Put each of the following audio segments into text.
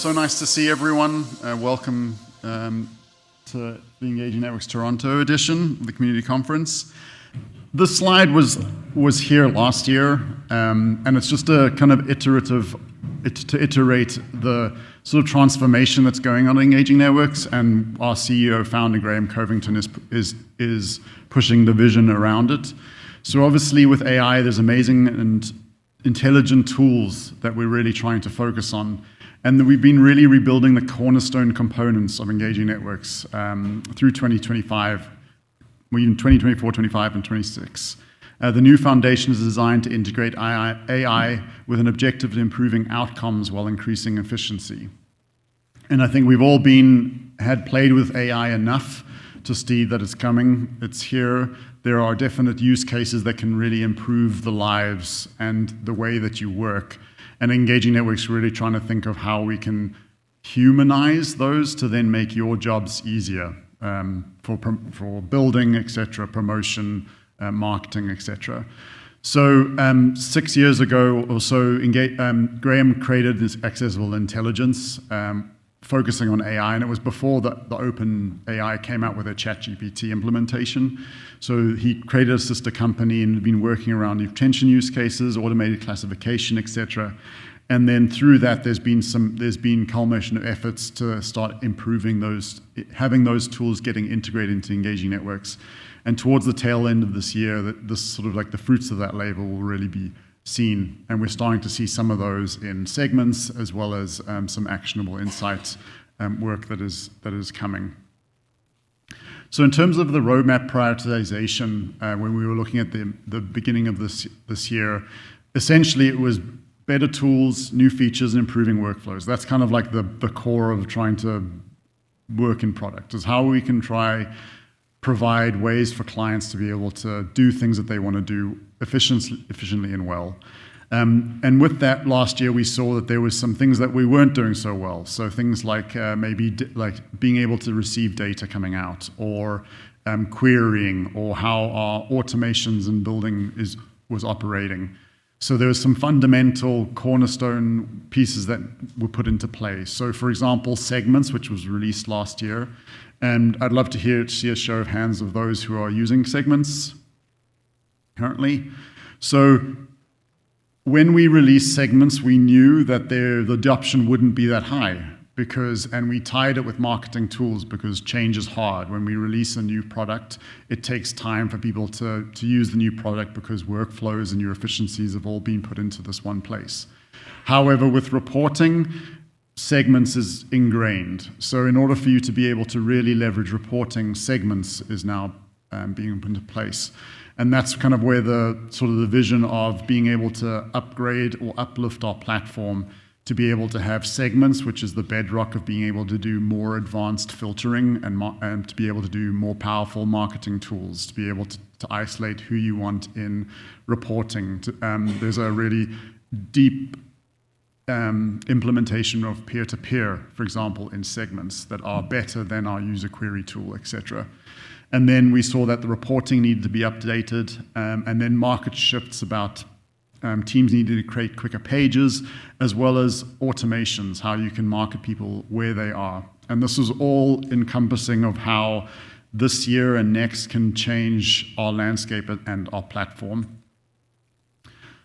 So nice to see everyone. Welcome to the Engaging Networks Toronto edition of the Community Conference. This slide was here last year, and it's just a kind of to iterate the sort of transformation that's going on in Engaging Networks, and our CEO, founder Graham Covington, is pushing the vision around it. So obviously with AI, there's amazing and intelligent tools that we're really trying to focus on. And we've been really rebuilding the cornerstone components of Engaging Networks through 2025, even 2024, 25, and 26. The new foundation is designed to integrate AI with an objective of improving outcomes while increasing efficiency. And I think we've all played with AI enough to see that it's coming, it's here. There are definite use cases that can really improve the lives and the way that you work. And Engaging Networks really trying to think of how we can humanize those to then make your jobs easier for building, etc., promotion, marketing, etc. So 6 years ago or so, Graham created this Accessible Intelligence, focusing on AI, and it was before the OpenAI came out with a ChatGPT implementation. So he created a sister company and had been working around retention use cases, automated classification, etc. And then through that, there's been culmination of efforts to start improving those, having those tools getting integrated into Engaging Networks. And towards the tail end of this year, this sort of like the fruits of that labor will really be seen, and we're starting to see some of those in segments as well as some actionable insights work that is coming. So in terms of the roadmap prioritization, when we were looking at the beginning of this year, essentially it was better tools, new features, and improving workflows. That's kind of like the core of trying to work in product, is how we can provide ways for clients to be able to do things that they want to do efficiently and well. And with that, last year we saw that there was some things that we weren't doing so well. So things like maybe like being able to receive data coming out, or querying, or how our automations and building was operating. So there was some fundamental cornerstone pieces that were put into place. So for example, Segments, which was released last year, and I'd love to see a show of hands of those who are using Segments currently. So when we released Segments, we knew that the adoption wouldn't be that high, and we tied it with marketing tools because change is hard. When we release a new product, it takes time for people to use the new product because workflows and your efficiencies have all been put into this one place. However, with reporting, Segments is ingrained. So in order for you to be able to really leverage reporting, Segments is now being put into place. And that's kind of where the vision of being able to upgrade or uplift our platform to be able to have Segments, which is the bedrock of being able to do more advanced filtering and to be able to do more powerful marketing tools, to be able to isolate who you want in reporting. There's a really deep implementation of peer-to-peer, for example, in Segments that are better than our user query tool, etc. And then we saw that the reporting needed to be updated, and then market shifts about teams needed to create quicker pages, as well as automations, how you can market people where they are. And this is all encompassing of how this year and next can change our landscape and our platform.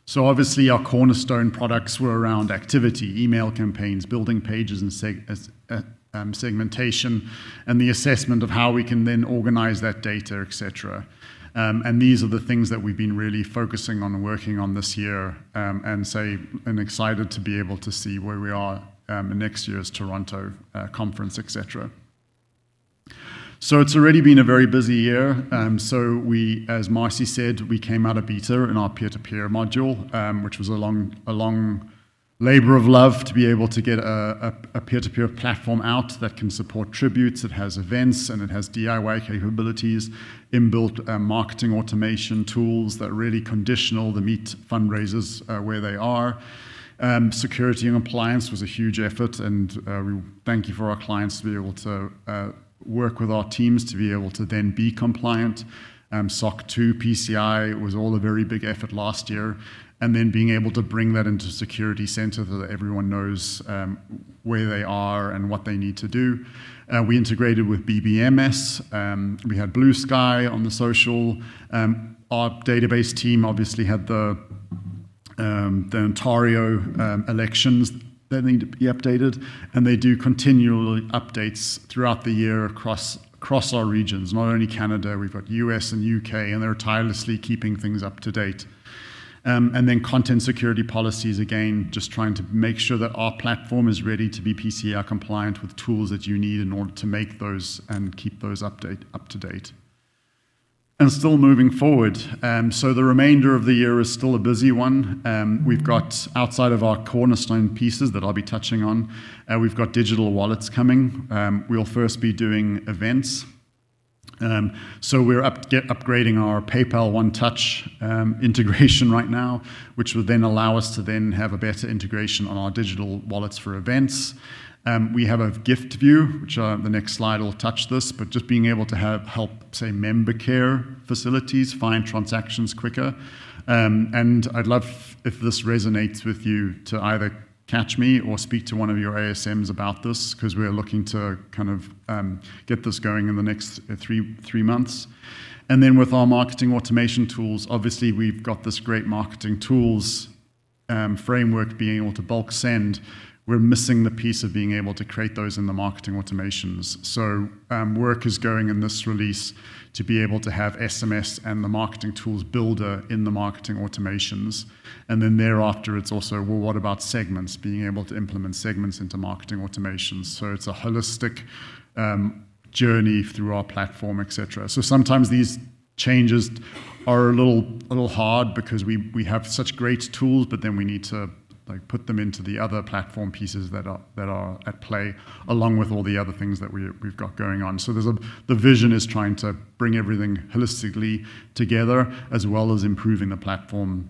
So obviously our cornerstone products were around activity, email campaigns, building pages, and segmentation, and the assessment of how we can then organize that data, etc. And these are the things that we've been really focusing on and working on this year, and excited to be able to see where we are in next year's Toronto conference, etc. So it's already been a very busy year. So we, as Marcy said, we came out of beta in our peer-to-peer module, which was a long labor of love to be able to get a peer-to-peer platform out that can support tributes, it has events, and it has DIY capabilities, inbuilt marketing automation tools that are really conditional to meet fundraisers where they are. Security and compliance was a huge effort, and we thank you for our clients to be able to work with our teams to be able to then be compliant. SOC 2, PCI was all a very big effort last year. and then being able to bring that into Security Center so that everyone knows where they are and what they need to do. We integrated with BBMS. We had Blue Sky on the social. Our database team obviously had the Ontario elections that need to be updated, and they do continual updates throughout the year across our regions, not only Canada, we've got US and UK, and they're tirelessly keeping things up to date. And then content security policies, again, just trying to make sure that our platform is ready to be PCI compliant with tools that you need in order to make those and keep those up to date. And still moving forward. So the remainder of the year is still a busy one. We've got, outside of our cornerstone pieces that I'll be touching on, we've got digital wallets coming. We'll first be doing events. So we're upgrading our PayPal One Touch integration right now, which will then allow us to then have a better integration on our digital wallets for events. We have a gift view, which the next slide will touch this, but just being able to help, say, member care facilities find transactions quicker. And I'd love if this resonates with you to either catch me or speak to one of your ASMs about this, because we're looking to kind of get this going in the next three months. And then with our marketing automation tools, obviously we've got this great marketing tools framework being able to bulk send. We're missing the piece of being able to create those in the marketing automations. So work is going in this release to be able to have SMS and the marketing tools builder in the marketing automations. And then thereafter, it's also, well, what about segments? Being able to implement segments into marketing automations. So it's a holistic journey through our platform, et cetera. So sometimes these changes are a little hard because we have such great tools, but then we need to put them into the other platform pieces that are at play, along with all the other things that we've got going on. So the vision is trying to bring everything holistically together, as well as improving the platform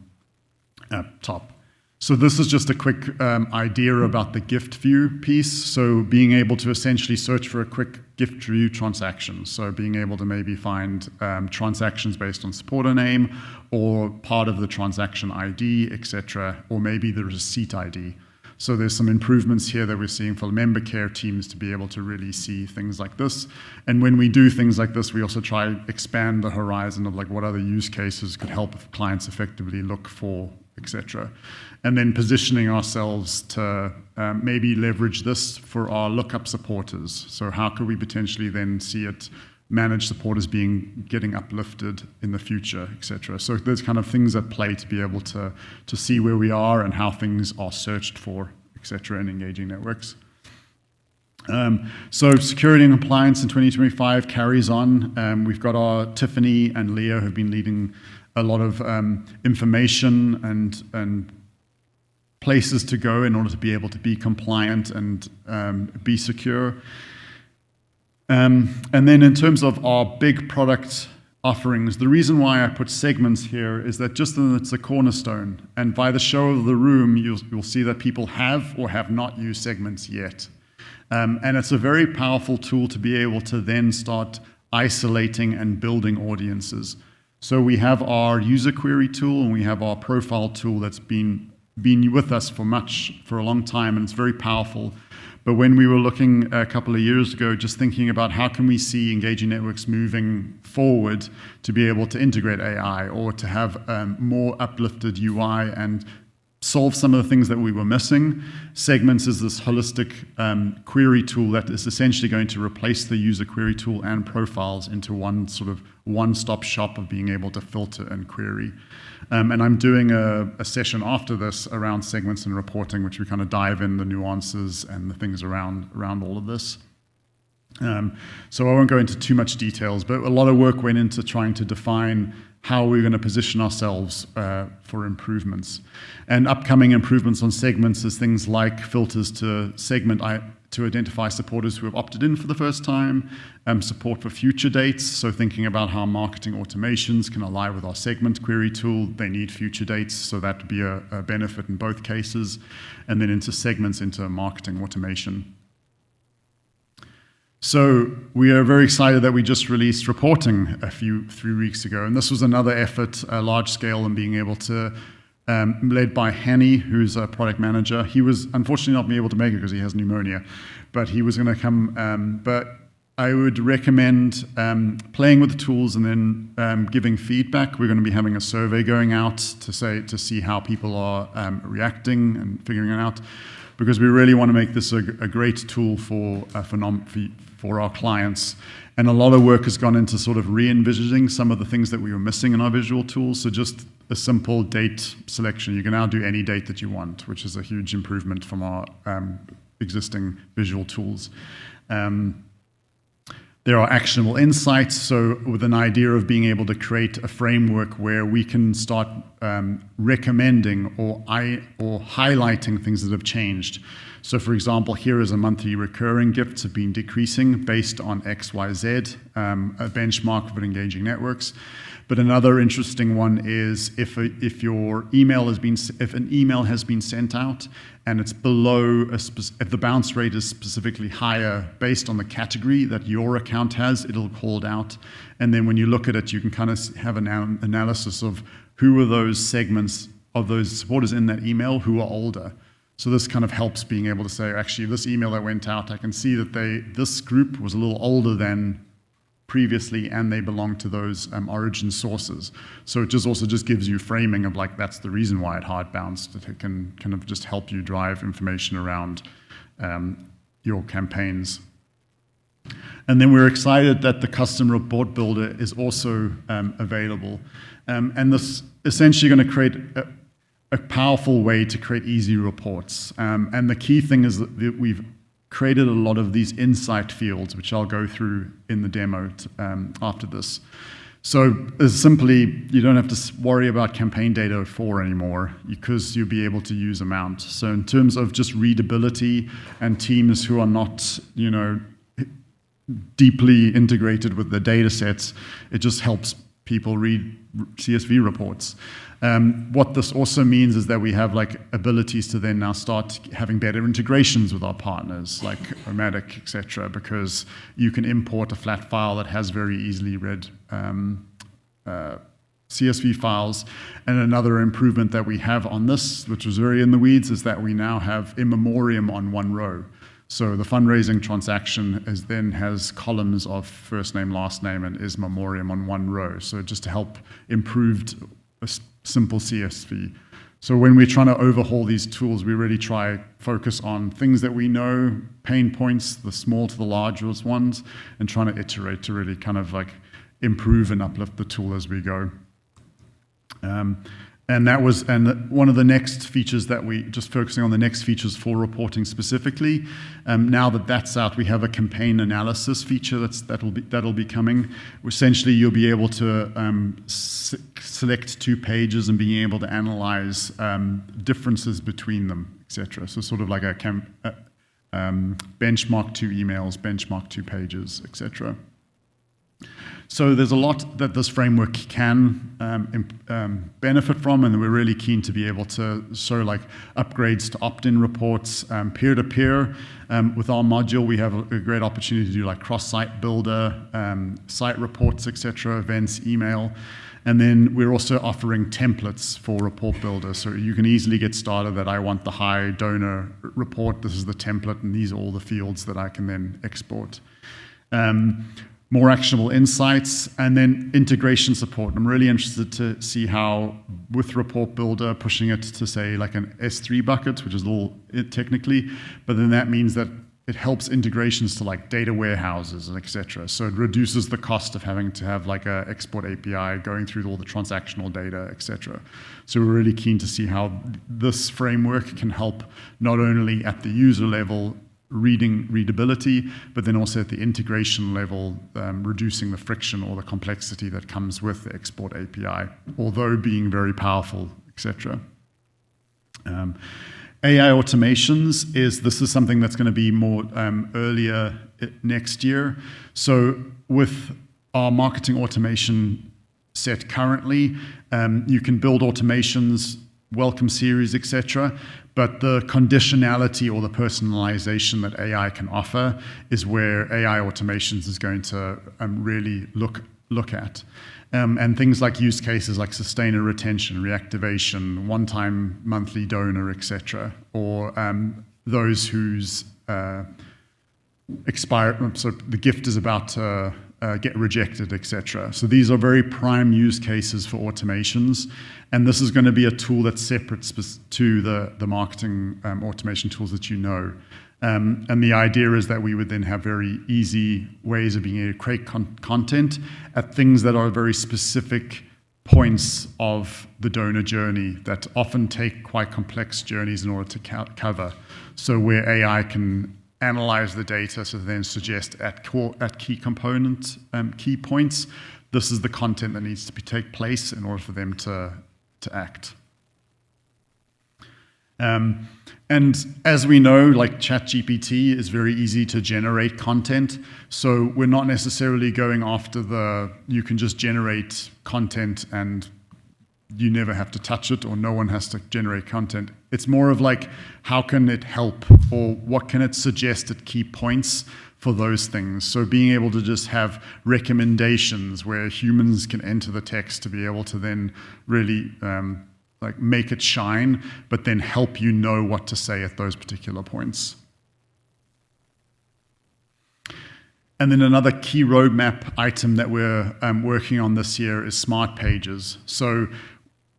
at top. So this is just a quick idea about the gift view piece. So being able to essentially search for a quick gift view transaction. So being able to maybe find transactions based on supporter name or part of the transaction ID, etc., or maybe the receipt ID. So there's some improvements here that we're seeing for member care teams to be able to really see things like this. And when we do things like this, we also try to expand the horizon of what other use cases could help clients effectively look for, etc. And then positioning ourselves to maybe leverage this for our lookup supporters. So how could we potentially then see it manage supporters getting uplifted in the future, etc. So there's kind of things at play to be able to see where we are and how things are searched for, etc. in engaging networks. So security and compliance in 2025 carries on. We've got our Tiffany and Leo have been leading a lot of information and places to go in order to be able to be compliant and be secure. And then in terms of our big product offerings, the reason why I put segments here is that just that it's a cornerstone. And by the show of the room, you'll see that people have or have not used segments yet. And it's a very powerful tool to be able to then start isolating and building audiences. So we have our user query tool and we have our profile tool that's been with us for a long time, and it's very powerful. But when we were looking a couple of years ago, just thinking about how can we see engaging networks moving forward to be able to integrate AI or to have more uplifted UI and solve some of the things that we were missing. Segments is this holistic query tool that is essentially going to replace the user query tool and profiles into one sort of one-stop shop of being able to filter and query. And I'm doing a session after this around segments and reporting, which we kind of dive in the nuances and the things around all of this. So I won't go into too much details, but a lot of work went into trying to define how we're going to position ourselves for improvements. And upcoming improvements on segments is things like filters to segment to identify supporters who have opted in for the first time, support for future dates, so thinking about how marketing automations can align with our segment query tool. They need future dates, so that would be a benefit in both cases, and then into segments into marketing automation. So we are very excited that we just released reporting 3 weeks ago, and this was another effort, large scale, in being able to led by Henny, who's a product manager. He was unfortunately not able to make it because he has pneumonia, but he was going to come. But I would recommend playing with the tools and then giving feedback. We're going to be having a survey going out to see how people are reacting and figuring it out, because we really want to make this a great tool for our clients. And a lot of work has gone into sort of re-envisioning some of the things that we were missing in our visual tools. So just a simple date selection. You can now do any date that you want, which is a huge improvement from our existing visual tools. There are actionable insights, so with an idea of being able to create a framework where we can start recommending or highlighting things that have changed. So for example, here is a monthly recurring gifts have been decreasing based on XYZ, a benchmark for engaging networks. But another interesting one is if an email has been sent out and it's below if the bounce rate is specifically higher based on the category that your account has, it'll call it out. And then when you look at it, you can kind of have an analysis of who are those segments of those supporters in that email who are older. So this kind of helps being able to say, actually, this email that went out, I can see that this group was a little older than previously, and they belong to those origin sources. So it also gives you framing of like, that's the reason why it hard bounced. It can kind of just help you drive information around your campaigns. And then we're excited that the custom report builder is also available. And this essentially going to create a powerful way to create easy reports. And the key thing is that we've created a lot of these insight fields, which I'll go through in the demo after this. So simply, you don't have to worry about campaign data 4 anymore, because you'll be able to use Amount. So in terms of just readability and teams who are not, deeply integrated with the data sets, it just helps people read CSV reports. What this also means is that we have like abilities to then now start having better integrations with our partners like Omatic, etc., because you can import a flat file that has very easily read CSV files. And another improvement that we have on this, which was very in the weeds, is that we now have in memoriam on one row. So the fundraising transaction then has columns of first name, last name, and is memoriam on one row. So just to help improve a simple CSV. So when we're trying to overhaul these tools, we really focus on things that we know, pain points, the small to the largest ones, and trying to iterate to really kind of like improve and uplift the tool as we go. And one of the next features that just focusing on the next features for reporting specifically. Now that that's out, we have a campaign analysis feature that'll be coming. Essentially, you'll be able to select 2 pages and being able to analyze differences between them, etc. So sort of like a benchmark 2 emails, benchmark 2 pages, etc. So there's a lot that this framework can benefit from, and we're really keen to be able to show like upgrades to opt-in reports, peer-to-peer. With our module, we have a great opportunity to do like cross-site builder, site reports, etc., events, email. And then we're also offering templates for Report Builder, so you can easily get started that I want the high donor report, this is the template, and these are all the fields that I can then export. More actionable insights, and then integration support. I'm really interested to see how, with Report Builder, pushing it to say like an S3 bucket, which is a little technically, but then that means that it helps integrations to like data warehouses and etc. So it reduces the cost of having to have like a export API going through all the transactional data, etc. So we're really keen to see how this framework can help not only at the user level readability, but then also at the integration level, reducing the friction or the complexity that comes with the export API, although being very powerful, etc. AI automations this is something that's going to be more earlier next year. So with our marketing automation set currently, you can build automations, welcome series, etc. But the conditionality or the personalization that AI can offer is where AI automations is going to really look at. And things like use cases like sustainer retention, reactivation, one-time monthly donor, etc., or those whose so the gift is about to get rejected, etc. So these are very prime use cases for automations, and this is going to be a tool that's separate to the marketing automation tools that you know. And the idea is that we would then have very easy ways of being able to create content at things that are very specific points of the donor journey that often take quite complex journeys in order to cover. So where AI can analyze the data to then suggest at key component, key points, this is the content that needs to take place in order for them to act. And as we know, like ChatGPT is very easy to generate content. So we're not necessarily going after you can just generate content and you never have to touch it or no one has to generate content. It's more of like, how can it help or what can it suggest at key points for those things? So being able to just have recommendations where humans can enter the text to be able to then really like make it shine, but then help you know what to say at those particular points. And then another key roadmap item that we're working on this year is smart pages. So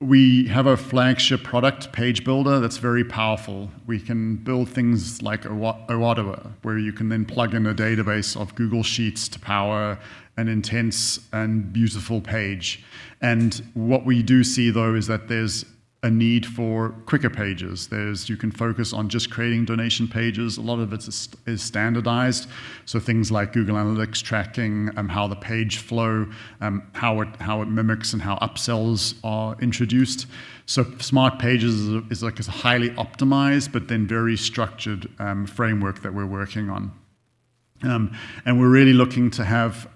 we have a flagship product, Page Builder, that's very powerful. We can build things like Ottawa, where you can then plug in a database of Google Sheets to power an intense and beautiful page. And what we do see, though, is that there's a need for quicker pages. You can focus on just creating donation pages. A lot of it is standardized. So things like Google Analytics tracking, how the page flow, how it mimics and how upsells are introduced. So Smart Pages is like a highly optimized, but then very structured framework that we're working on. And we're really looking to have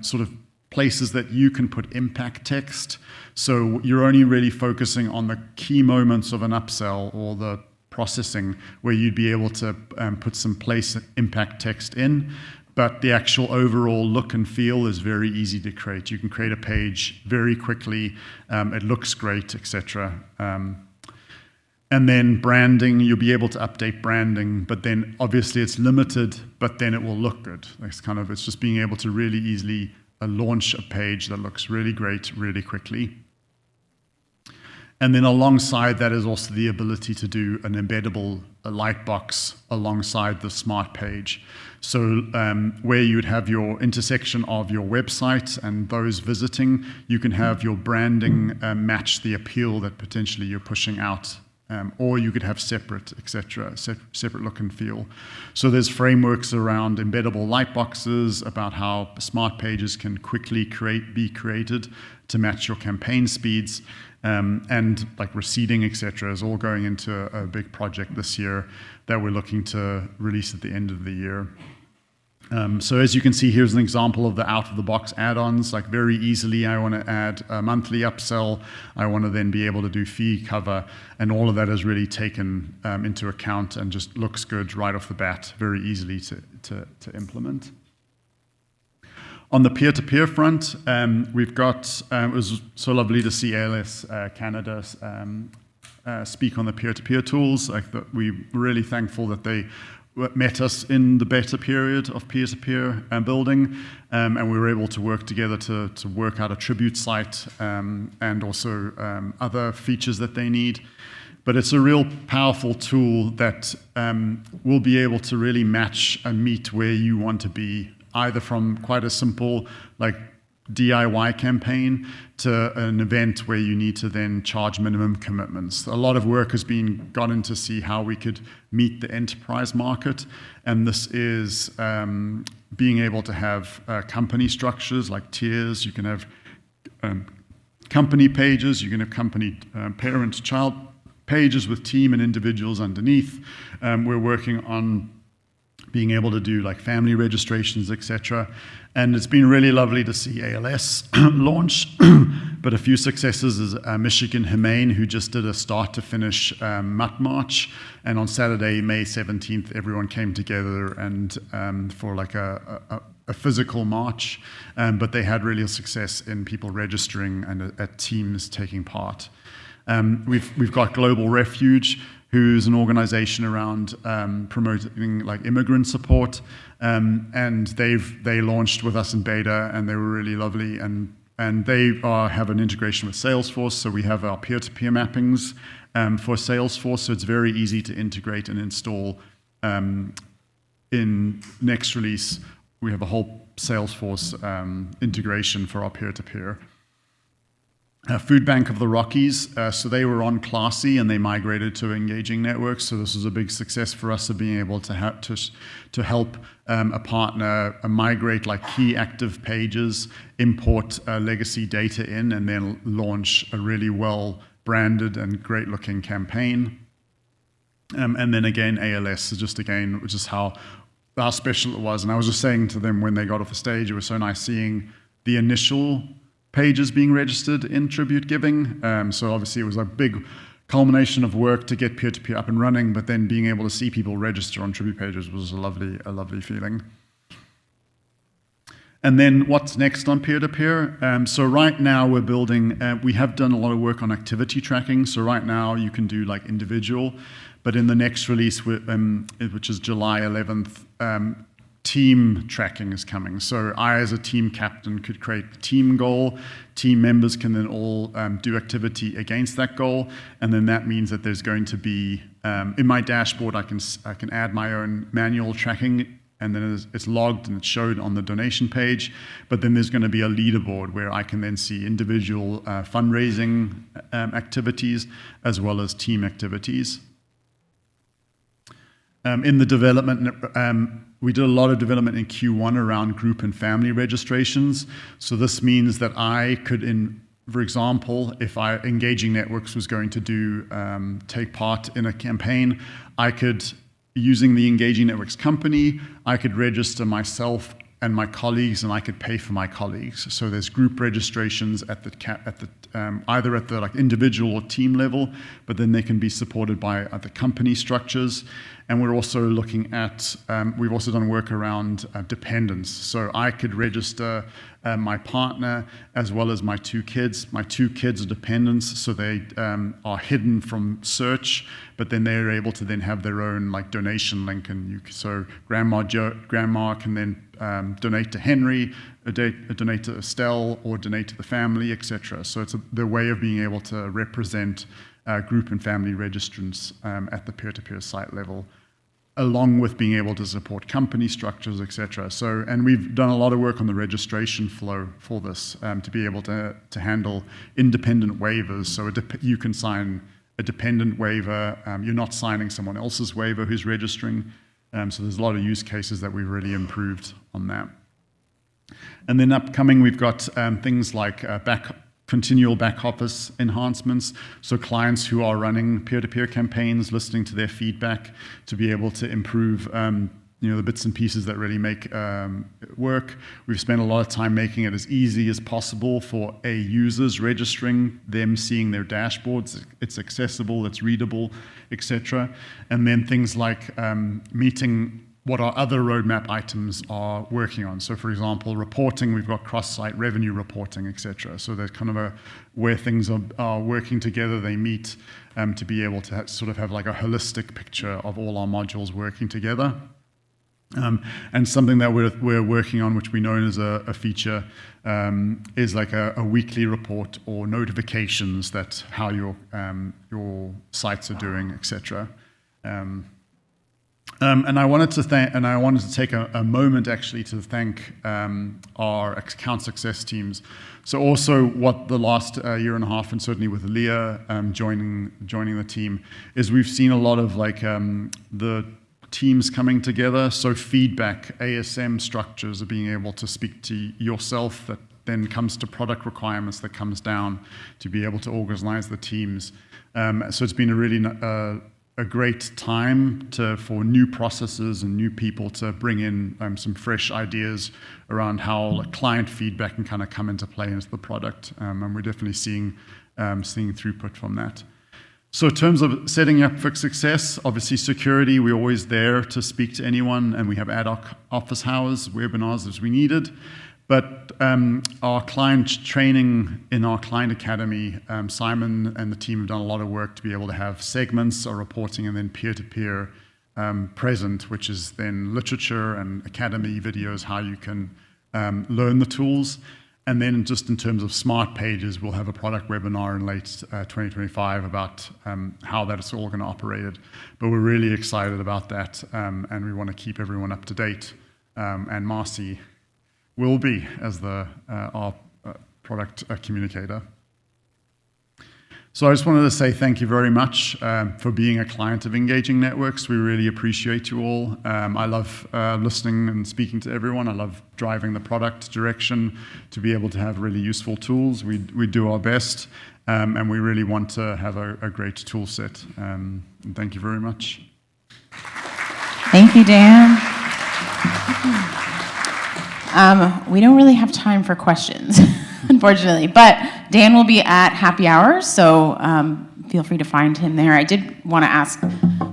sort of places that you can put impact text. So you're only really focusing on the key moments of an upsell or the processing where you'd be able to put some place impact text in. But the actual overall look and feel is very easy to create. You can create a page very quickly. It looks great, etc. And then branding, you'll be able to update branding, but then obviously it's limited, but then it will look good. It's just being able to really easily launch a page that looks really great really quickly. And then alongside that is also the ability to do an embeddable lightbox alongside the smart page. So where you would have your intersection of your website and those visiting, you can have your branding match the appeal that potentially you're pushing out. Or you could have separate, etc., separate look and feel. So there's frameworks around embeddable lightboxes, about how smart pages can quickly be created to match your campaign speeds, and like receding, etc., is all going into a big project this year that we're looking to release at the end of the year. So as you can see, here's an example of the out-of-the-box add-ons. Like very easily, I want to add a monthly upsell. I want to then be able to do fee cover, and all of that is really taken into account and just looks good right off the bat, very easily to implement. On the peer-to-peer front, we've got, it was so lovely to see ALS Canada speak on the peer-to-peer tools. We're really thankful that they met us in the beta period of peer-to-peer building, and we were able to work together to work out a tribute site and also other features that they need. But it's a real powerful tool that will be able to really match and meet where you want to be, either from quite a simple like DIY campaign to an event where you need to then charge minimum commitments. A lot of work has been gotten to see how we could meet the enterprise market, and this is being able to have company structures like tiers. You can have company pages, you can have company parent-child pages with team and individuals underneath. We're working on being able to do like family registrations, etc. And it's been really lovely to see ALS launch, but a few successes is Michigan Humane, who just did a start to finish Mutt March. And on Saturday, May 17th, everyone came together and for like a a physical march, but they had really a success in people registering and at teams taking part. We've got Global Refuge, who's an organization around promoting like immigrant support, and they launched with us in beta, and they were really lovely, and they have an integration with Salesforce, so we have our peer-to-peer mappings for Salesforce, so it's very easy to integrate and install. In next release, we have a whole Salesforce integration for our peer-to-peer. Food Bank of the Rockies, so they were on Classy and they migrated to Engaging Networks. So this was a big success for us of being able to help a partner migrate like key active pages, import legacy data in, and then launch a really well branded and great looking campaign. And then again, ALS is just how special it was. And I was just saying to them when they got off the stage, it was so nice seeing the initial pages being registered in Tribute Giving. So obviously it was a big culmination of work to get peer-to-peer up and running, but then being able to see people register on Tribute pages was a lovely feeling. And then what's next on peer-to-peer? So right now we're building, we have done a lot of work on activity tracking. So right now you can do like individual, but in the next release, which is July 11th, team tracking is coming. So I, as a team captain, could create a team goal. Team members can then all do activity against that goal, and then that means that there's going to be in my dashboard I can add my own manual tracking, and then it's logged and it's showed on the donation page. But then there's going to be a leaderboard where I can then see individual fundraising activities as well as team activities. In the development, we did a lot of development in Q1 around group and family registrations. So this means that I could, for example, if Engaging Networks was going to take part in a campaign, I could, using the Engaging Networks company, I could register myself and my colleagues, and I could pay for my colleagues. So there's group registrations at either at the like individual or team level, but then they can be supported by other company structures. And we're also looking at, we've also done work around dependents. So I could register my partner as well as my two kids. My two kids are dependents, so they are hidden from search, but then they're able to then have their own like donation link. And so grandma can then donate to Henry, donate to Estelle, or donate to the family, etc. So it's the way of being able to represent group and family registrants at the peer-to-peer site level, along with being able to support company structures, etc. So, and we've done a lot of work on the registration flow for this to be able to handle independent waivers. So you can sign a dependent waiver. You're not signing someone else's waiver who's registering. So there's a lot of use cases that we've really improved on that. And then upcoming, we've got things like continual back office enhancements. So clients who are running peer-to-peer campaigns, listening to their feedback to be able to improve the bits and pieces that really make it work. We've spent a lot of time making it as easy as possible for users registering, them seeing their dashboards. It's accessible, it's readable, etc. And then things like meeting what our other roadmap items are working on. So for example, reporting, we've got cross-site revenue reporting, etc. So there's kind of where things are working together, they meet to be able to sort of have like a holistic picture of all our modules working together. And something that we're working on, which we know as a feature, is like a weekly report or notifications that how your sites are doing, etc. And I wanted to take a moment actually to thank our account success teams. So also what the last year and a half, and certainly with Leah joining the team, is we've seen a lot of like the teams coming together. So feedback, ASM structures of being able to speak to yourself that then comes to product requirements that comes down to be able to organize the teams. So it's been a really a great time for new processes and new people to bring in some fresh ideas around how client feedback can kind of come into play into the product, and we're definitely seeing throughput from that. So in terms of setting up for success, obviously security, we're always there to speak to anyone, and we have ad hoc office hours, webinars as we needed. But our client training in our client academy, Simon and the team have done a lot of work to be able to have segments or reporting and then peer-to-peer present, which is then literature and academy videos, how you can learn the tools. And then just in terms of smart pages, we'll have a product webinar in late 2025 about how that's all going to operate. But we're really excited about that, and we want to keep everyone up to date. And Marcy will be as our product communicator. So I just wanted to say thank you very much for being a client of Engaging Networks. We really appreciate you all. I love listening and speaking to everyone. I love driving the product direction to be able to have really useful tools. We do our best, and we really want to have a great tool set. And thank you very much. Thank you, Dan. We don't really have time for questions, unfortunately, but Dan will be at happy hours, so feel free to find him there. I did want to ask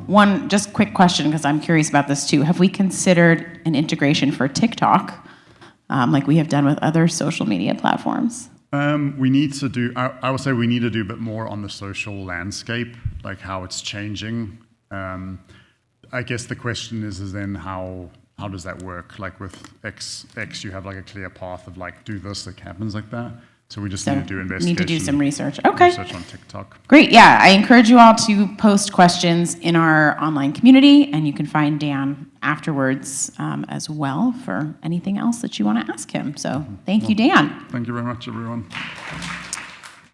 one just quick question, because I'm curious about this too. Have we considered an integration for TikTok, like we have done with other social media platforms? We need to do, I would say we need to do a bit more on the social landscape, like how it's changing. I guess the question is then how does that work? Like with X, you have like a clear path of like, do this, it happens like that. So we just need to do investigation. Need to do some research. Okay. Research on TikTok. Great. Yeah, I encourage you all to post questions in our online community, and you can find Dan afterwards as well for anything else that you want to ask him. So thank you, Dan. Thank you very much, everyone.